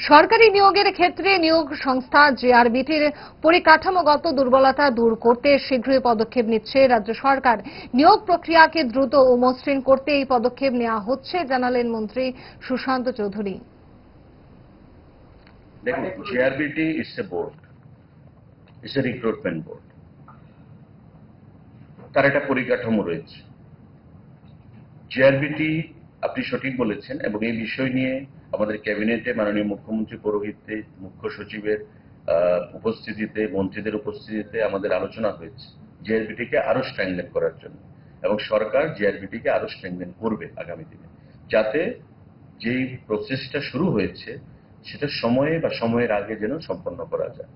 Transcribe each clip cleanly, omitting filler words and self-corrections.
সরকারি নিয়োগের ক্ষেত্রে নিয়োগ সংস্থা জেআরবিটির পরিকাঠামোগত দুর্বলতা দূর করতে শীঘ্রই পদক্ষেপ নিচ্ছে রাজ্য সরকার। নিয়োগ প্রক্রিয়াকে দ্রুত ও মসৃণ করতে এই পদক্ষেপ নেওয়া হচ্ছে জানালেন মন্ত্রী সুশান্ত চৌধুরী। দেখুন, JRBT it's a board, it's a recruitment board. তার একটা পরিকাঠামো রয়েছে। জেআরবিটি আপনি সঠিক বলেছেন, এবং এই বিষয় নিয়ে আমাদের ক্যাবিনেটে মাননীয় মুখ্যমন্ত্রী পৌরোহিত্যে, মুখ্য সচিবের উপস্থিতিতে, মন্ত্রীদের উপস্থিতিতে আমাদের আলোচনা হয়েছে জেআরবিটিকে আরো স্ট্রেংথেন করার জন্য, এবং সরকার জেআরবিটিকে আরো স্ট্রেংথেন করবে আগামী দিনে, যাতে যেই প্রসেসটা শুরু হয়েছে সেটা সময়ে বা সময়ের আগে যেন সম্পন্ন করা যায়।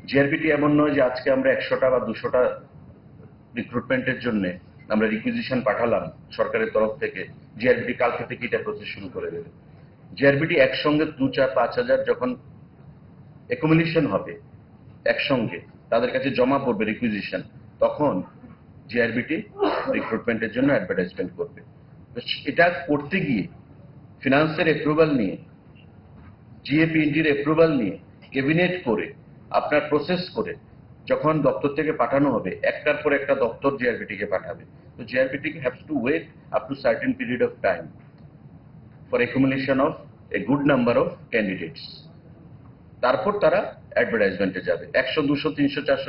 জেআরবিটি এমন নয় যে আজকে আমরা 100টা বা 200টা রিক্রুটমেন্টের জন্য আমরা রিকুইজিশন পাঠালাম সরকারের তরফ থেকে, জেআরবিটি কালকে থেকে এটা প্রসেস শুরু করে দেবে। জেআরবিটি একসঙ্গে 2, 4, 5,000 যখন অ্যাকুমুলেশন হবে, একসঙ্গে তাদের কাছে জমা পড়বে রিকুইজিশন, তখন জেআরবিটি রিক্রুটমেন্টের জন্য অ্যাডভার্টাইজমেন্ট করবে। এটা করতে গিয়ে ফিনান্সের অ্যাপ্রুভাল নিয়ে, জিএপিএনডির অ্যাপ্রুভাল নিয়ে, ক্যাবিনেট করে, আপনার প্রসেস করে যখন দপ্তর থেকে পাঠানো হবে, একটার পর একটা দপ্তর জেআরবিটিকে পাঠাবে। তো জেআরবিটিকে haves to wait up to certain period of time for accumulation of a good number of candidates. তারপর তারা অ্যাডভার্টাইজমেন্টে যাবে। 100, 200, 300, 400